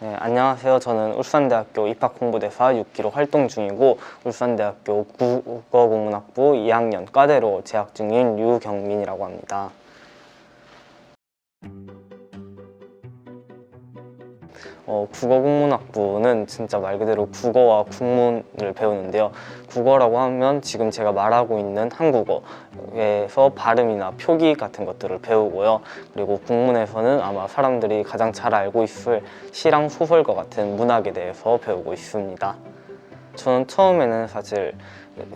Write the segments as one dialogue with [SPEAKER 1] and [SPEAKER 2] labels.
[SPEAKER 1] 네, 안녕하세요. 저는 울산대학교 입학홍보대사 6기로 활동 중이고 울산대학교 국어국문학부 2학년 과대로 재학 중인 유경민이라고 합니다. 국어국문학부는 진짜 말 그대로 국어와 국문을 배우는데요. 국어라고 하면 지금 제가 말하고 있는 한국어에서 발음이나 표기 같은 것들을 배우고요. 그리고 국문에서는 아마 사람들이 가장 잘 알고 있을 시랑 소설과 같은 문학에 대해서 배우고 있습니다. 저는 처음에는 사실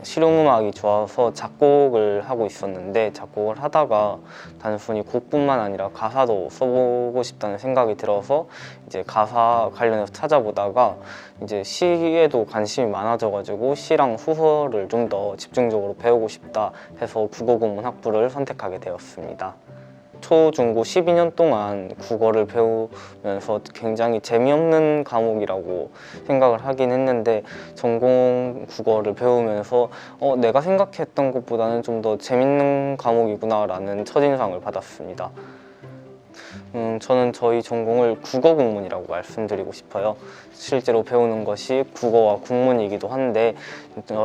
[SPEAKER 1] 실용음악이 좋아서 작곡을 하고 있었는데 작곡을 하다가 단순히 곡뿐만 아니라 가사도 써보고 싶다는 생각이 들어서 이제 가사 관련해서 찾아보다가 이제 시에도 관심이 많아져가지고 시랑 소설을 좀 더 집중적으로 배우고 싶다 해서 국어국문학부를 선택하게 되었습니다. 초, 중, 고 12년 동안 국어를 배우면서 굉장히 재미없는 과목이라고 생각을 하긴 했는데 전공 국어를 배우면서 내가 생각했던 것보다는 좀 더 재밌는 과목이구나 라는 첫인상을 받았습니다. 저는 저희 전공을 국어국문이라고 말씀드리고 싶어요. 실제로 배우는 것이 국어와 국문이기도 한데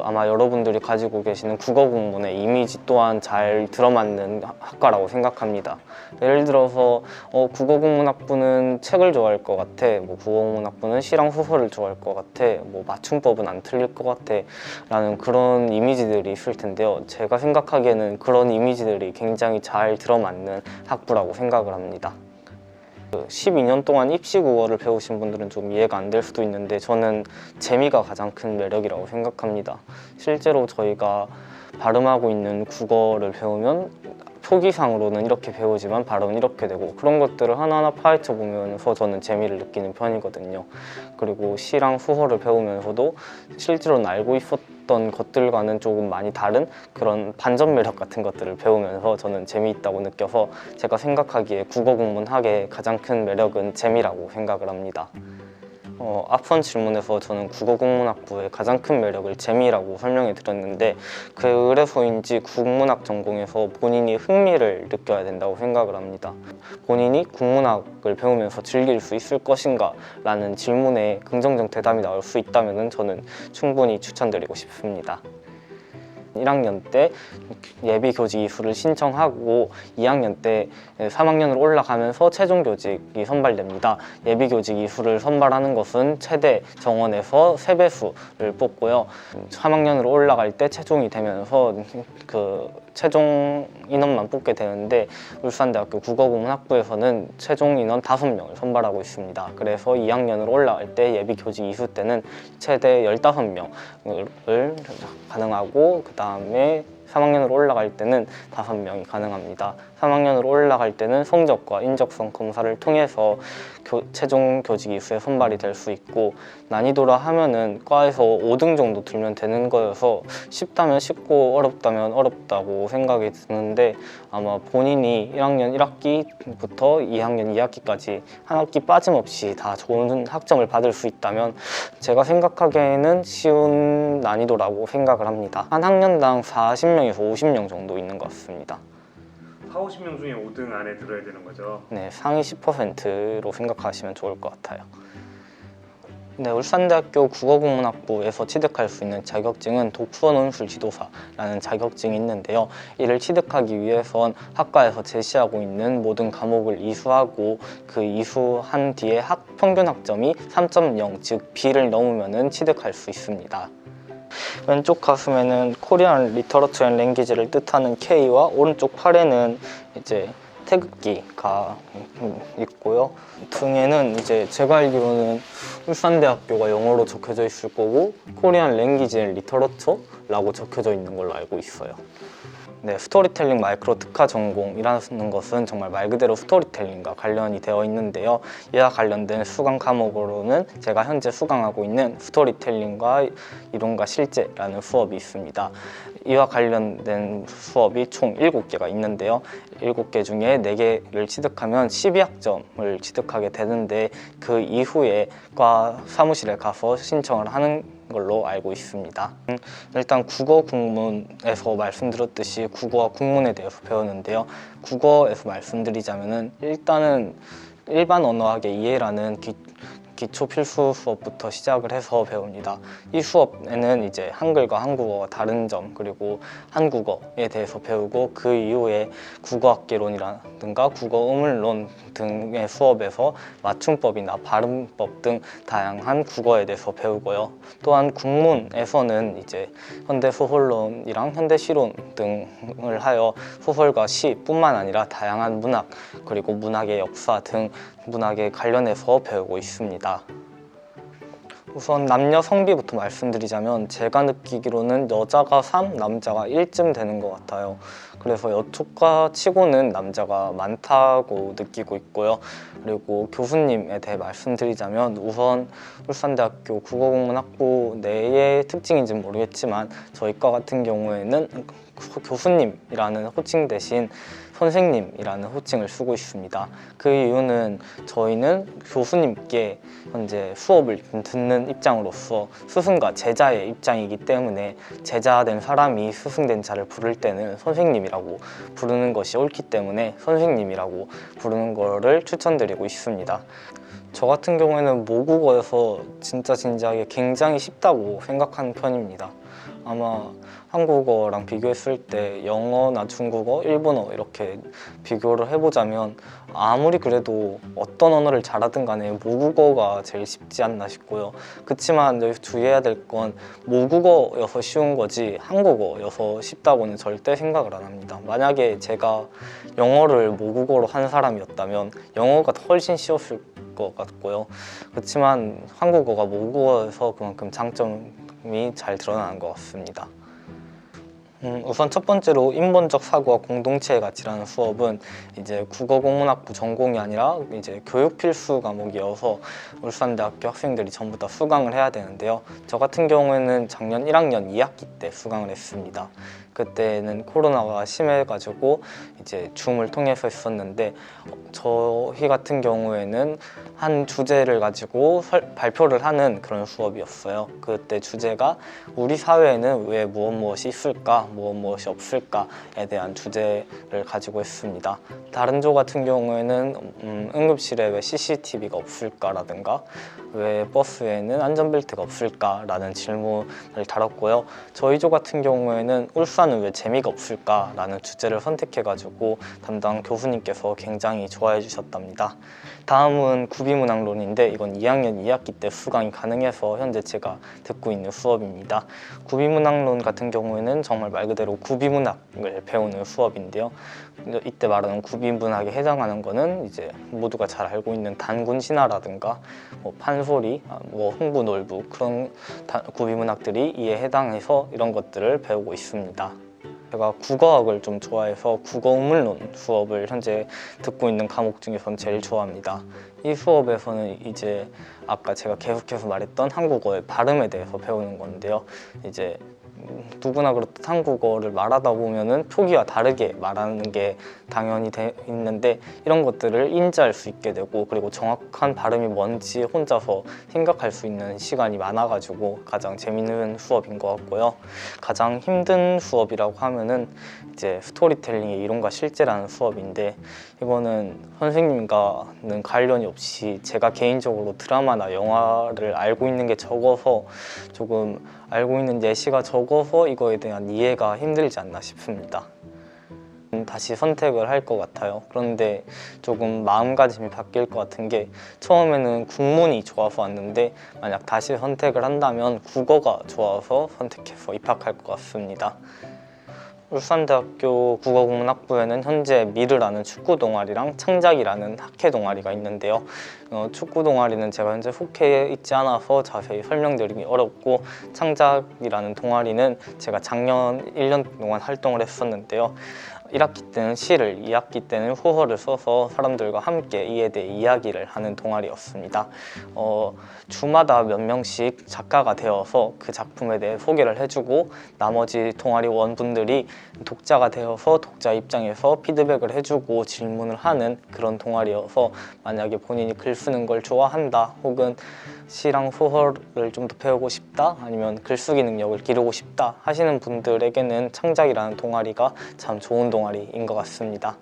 [SPEAKER 1] 아마 여러분들이 가지고 계시는 국어국문의 이미지 또한 잘 들어맞는 학과라고 생각합니다. 예를 들어서 국어국문학부는 책을 좋아할 것 같아, 국어국문학부는 시랑 소설을 좋아할 것 같아, 맞춤법은 안 틀릴 것 같아 라는 그런 이미지들이 있을 텐데요. 제가 생각하기에는 그런 이미지들이 굉장히 잘 들어맞는 학부라고 생각을 합니다. 12년 동안 입시국어를 배우신 분들은 좀 이해가 안 될 수도 있는데 저는 재미가 가장 큰 매력이라고 생각합니다. 실제로 저희가 발음하고 있는 국어를 배우면 표기상으로는 이렇게 배우지만 발음은 이렇게 되고 그런 것들을 하나하나 파헤쳐 보면서 저는 재미를 느끼는 편이거든요. 그리고 시랑 소설을 배우면서도 실제로는 알고 있었던 것들과는 조금 많이 다른 그런 반전 매력 같은 것들을 배우면서 저는 재미있다고 느껴서 제가 생각하기에 국어국문학의 가장 큰 매력은 재미라고 생각을 합니다. 앞선 질문에서 저는 국어국문학부의 가장 큰 매력을 재미라고 설명해 드렸는데 그래서인지 국문학 전공에서 본인이 흥미를 느껴야 된다고 생각을 합니다. 본인이 국문학을 배우면서 즐길 수 있을 것인가 라는 질문에 긍정적 대답이 나올 수 있다면 저는 충분히 추천드리고 싶습니다. 1학년 때 예비교직 이수를 신청하고 2학년 때 3학년으로 올라가면서 최종교직이 선발됩니다. 예비교직 이수를 선발하는 것은 최대 정원에서 3배수를 뽑고요. 3학년으로 올라갈 때 최종이 되면서 그 최종 인원만 뽑게 되는데 울산대학교 국어국문학부에서는 최종 인원 5명을 선발하고 있습니다. 그래서 2학년으로 올라갈 때 예비교직 이수 때는 최대 15명을 가능하고 그 다음에 3학년으로 올라갈 때는 5명이 가능합니다. 3학년으로 올라갈 때는 성적과 인적성 검사를 통해서 최종 교직 이수에 선발이 될 수 있고 난이도라 하면은 과에서 5등 정도 들면 되는 거여서 쉽다면 쉽고 어렵다면 어렵다고 생각이 드는데 아마 본인이 1학년 1학기부터 2학년 2학기까지 한 학기 빠짐없이 다 좋은 학점을 받을 수 있다면 제가 생각하기에는 쉬운 난이도라고 생각을 합니다. 한 학년당 40명에서 50명 정도 있는 것 같습니다.
[SPEAKER 2] 40~50명 중에 5등 안에 들어야 되는 거죠?
[SPEAKER 1] 네, 상위 10%로 생각하시면 좋을 것 같아요. 네, 울산대학교 국어국문학부에서 취득할 수 있는 자격증은 독서논술 지도사라는 자격증이 있는데요. 이를 취득하기 위해선 학과에서 제시하고 있는 모든 과목을 이수하고 그 이수한 뒤에 평균 학점이 3.0, 즉 B를 넘으면 취득할 수 있습니다. 왼쪽 가슴에는 코리안 리터러처 앤 랭귀지를 뜻하는 K와 오른쪽 팔에는 이제 태극기가 있고요. 등에는 이제 제가 알기로는 울산대학교가 영어로 적혀져 있을 거고 코리안 랭귀지 앤 리터러처라고 적혀져 있는 걸로 알고 있어요. 네, 스토리텔링 마이크로 특화 전공이라는 것은 정말 말 그대로 스토리텔링과 관련이 되어 있는데요. 이와 관련된 수강 과목으로는 제가 현재 수강하고 있는 스토리텔링과 이론과 실제라는 수업이 있습니다. 이와 관련된 수업이 총 7개가 있는데요. 7개 중에 4개를 취득하면 12학점을 취득하게 되는데 그 이후에 과 사무실에 가서 신청을 하는 걸로 알고 있습니다. 일단 국어 국문에서 말씀드렸듯이 국어와 국문에 대해서 배우는데요. 국어에서 말씀드리자면은 일단은 일반 언어학의 이해라는 기초 필수 수업부터 시작을 해서 배웁니다. 이 수업에는 이제 한글과 한국어가 다른 점, 그리고 한국어에 대해서 배우고, 그 이후에 국어학개론이라든가 국어 의문론 등의 수업에서 맞춤법이나 발음법 등 다양한 국어에 대해서 배우고요. 또한 국문에서는 이제 현대 소설론이랑 현대 시론 등을 하여 소설과 시뿐만 아니라 다양한 문학, 그리고 문학의 역사 등 문학에 관련해서 배우고 있습니다. 우선 남녀 성비부터 말씀드리자면 제가 느끼기로는 여자가 3, 남자가 1쯤 되는 것 같아요. 그래서 여초과 치고는 남자가 많다고 느끼고 있고요. 그리고 교수님에 대해 말씀드리자면 우선 울산대학교 국어국문학부 내의 특징인지는 모르겠지만 저희 과 같은 경우에는 교수님이라는 호칭 대신 선생님이라는 호칭을 쓰고 있습니다. 그 이유는 저희는 교수님께 현재 수업을 듣는 입장으로서 스승과 제자의 입장이기 때문에 제자된 사람이 스승된 자를 부를 때는 선생님이라고 부르는 것이 옳기 때문에 선생님이라고 부르는 거를 추천드리고 있습니다. 저 같은 경우에는 모국어에서 진짜 진지하게 굉장히 쉽다고 생각하는 편입니다. 아마 한국어랑 비교했을 때 영어나 중국어, 일본어 이렇게 비교를 해보자면 아무리 그래도 어떤 언어를 잘하든 간에 모국어가 제일 쉽지 않나 싶고요. 그치만 여기서 주의해야 될 건 모국어여서 쉬운 거지 한국어여서 쉽다고는 절대 생각을 안 합니다. 만약에 제가 영어를 모국어로 한 사람이었다면 영어가 훨씬 쉬웠을 것 같고요. 그렇지만 한국어가 모국어에서 그만큼 장점이 잘 드러나는 것 같습니다. 우선 첫 번째로 인본적 사고와 공동체의 가치라는 수업은 이제 국어국문학부 전공이 아니라 이제 교육 필수 과목이어서 울산대학교 학생들이 전부 다 수강을 해야 되는데요. 저 같은 경우에는 작년 1학년 2학기 때 수강을 했습니다. 그때는 코로나가 심해가지고 이제 줌을 통해서 했었는데 저희 같은 경우에는 한 주제를 가지고 발표를 하는 그런 수업이었어요. 그때 주제가 우리 사회에는 왜 무엇이 있을까, 무엇이 없을까에 대한 주제를 가지고 했습니다. 다른 조 같은 경우에는 응급실에 왜 CCTV가 없을까라든가 왜 버스에는 안전벨트가 없을까라는 질문을 다뤘고요. 저희 조 같은 경우에는 울산은 왜 재미가 없을까라는 주제를 선택해가지고 담당 교수님께서 굉장히 좋아해 주셨답니다. 다음은 구비문학론인데 이건 2학년 2학기 때 수강이 가능해서 현재 제가 듣고 있는 수업입니다. 구비문학론 같은 경우에는 정말 말 그대로 구비문학을 배우는 수업인데요. 이때 말하는 구비문학에 해당하는 거는 이제 모두가 잘 알고 있는 단군신화라든가 판소리, 흥부놀부 그런 구비문학들이 이에 해당해서 이런 것들을 배우고 있습니다. 제가 국어학을 좀 좋아해서 국어의문론 수업을 현재 듣고 있는 과목 중에서는 제일 좋아합니다. 이 수업에서는 이제 아까 제가 계속해서 말했던 한국어의 발음에 대해서 배우는 건데요. 이제 누구나 그렇듯 한국어를 말하다 보면은 표기와 다르게 말하는 게 당연히 있는데 이런 것들을 인지할 수 있게 되고 그리고 정확한 발음이 뭔지 혼자서 생각할 수 있는 시간이 많아가지고 가장 재밌는 수업인 것 같고요. 가장 힘든 수업이라고 하면은 이제 스토리텔링의 이론과 실제라는 수업인데 이거는 선생님과는 관련이 없이 제가 개인적으로 드라마나 영화를 알고 있는 게 적어서 조금 알고 있는 예시가 적어서 이거에 대한 이해가 힘들지 않나 싶습니다. 다시 선택을 할 것 같아요. 그런데 조금 마음가짐이 바뀔 것 같은 게 처음에는 국문이 좋아서 왔는데 만약 다시 선택을 한다면 국어가 좋아서 선택해서 입학할 것 같습니다. 울산대학교 국어국문학부에는 현재 미르라는 축구 동아리랑 창작이라는 학회 동아리가 있는데요. 축구 동아리는 제가 현재 속해 있지 않아서 자세히 설명드리기 어렵고 창작이라는 동아리는 제가 작년 1년 동안 활동을 했었는데요. 1학기 때는 시를, 2학기 때는 소설을 써서 사람들과 함께 이에 대해 이야기를 하는 동아리였습니다. 주마다 몇 명씩 작가가 되어서 그 작품에 대해 소개를 해주고 나머지 동아리원분들이 독자가 되어서 독자 입장에서 피드백을 해주고 질문을 하는 그런 동아리여서 만약에 본인이 글 쓰는 걸 좋아한다 혹은 시랑 소설을 좀 더 배우고 싶다 아니면 글쓰기 능력을 기르고 싶다 하시는 분들에게는 창작이라는 동아리가 참 좋은 동아리인 것 같습니다.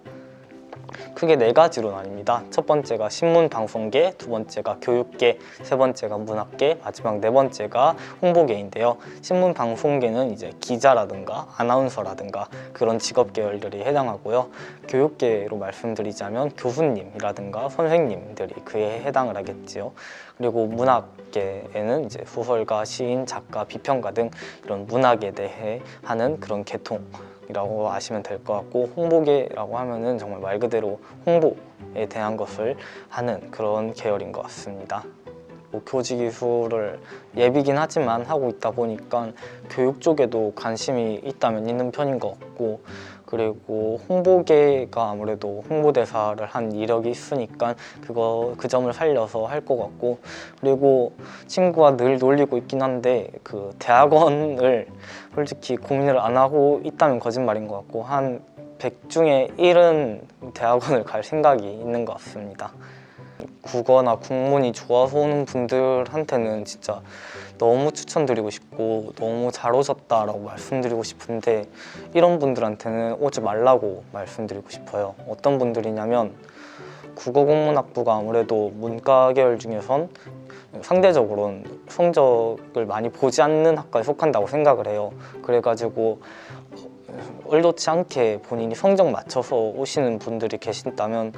[SPEAKER 1] 크게 네 가지로 나뉩니다. 첫 번째가 신문방송계, 두 번째가 교육계, 세 번째가 문학계, 마지막 네 번째가 홍보계인데요. 신문방송계는 이제 기자라든가 아나운서라든가 그런 직업 계열들이 해당하고요. 교육계로 말씀드리자면 교수님이라든가 선생님들이 그에 해당을 하겠지요. 그리고 문학계에는 이제 소설가, 시인, 작가, 비평가 등 이런 문학에 대해 하는 그런 계통이라고 아시면 될 것 같고, 홍보계라고 하면은 정말 말 그대로 홍보에 대한 것을 하는 그런 계열인 것 같습니다. 교직 이수를 예비긴 하지만 하고 있다 보니까 교육 쪽에도 관심이 있다면 있는 편인 것 같고, 그리고 홍보계가 아무래도 홍보대사를 한 이력이 있으니까 그 점을 살려서 할 것 같고, 그리고 친구가 늘 놀리고 있긴 한데 그 대학원을 솔직히 고민을 안 하고 있다면 거짓말인 것 같고, 한 100 중에 1은 대학원을 갈 생각이 있는 것 같습니다. 국어나 국문이 좋아서 오는 분들한테는 진짜 너무 추천드리고 싶고 너무 잘 오셨다라고 말씀드리고 싶은데, 이런 분들한테는 오지 말라고 말씀드리고 싶어요. 어떤 분들이냐면, 국어국문학부가 아무래도 문과 계열 중에선 상대적으로는 성적을 많이 보지 않는 학과에 속한다고 생각을 해요. 그래가지고 의도치 않게 본인이 성적 맞춰서 오시는 분들이 계신다면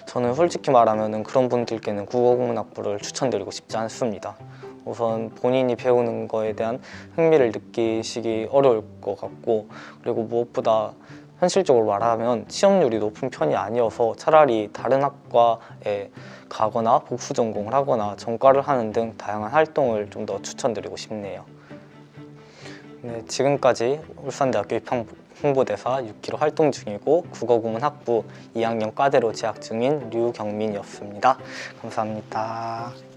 [SPEAKER 1] 저는 솔직히 말하면 그런 분들께는 국어국문학부를 추천드리고 싶지 않습니다. 우선 본인이 배우는 거에 대한 흥미를 느끼시기 어려울 것 같고, 그리고 무엇보다 현실적으로 말하면 취업률이 높은 편이 아니어서 차라리 다른 학과에 가거나 복수 전공을 하거나 전과를 하는 등 다양한 활동을 좀 더 추천드리고 싶네요. 네, 지금까지 울산대학교 입학 홍보대사 6기로 활동 중이고 국어국문학부 2학년 과대로 재학 중인 류경민이었습니다. 감사합니다.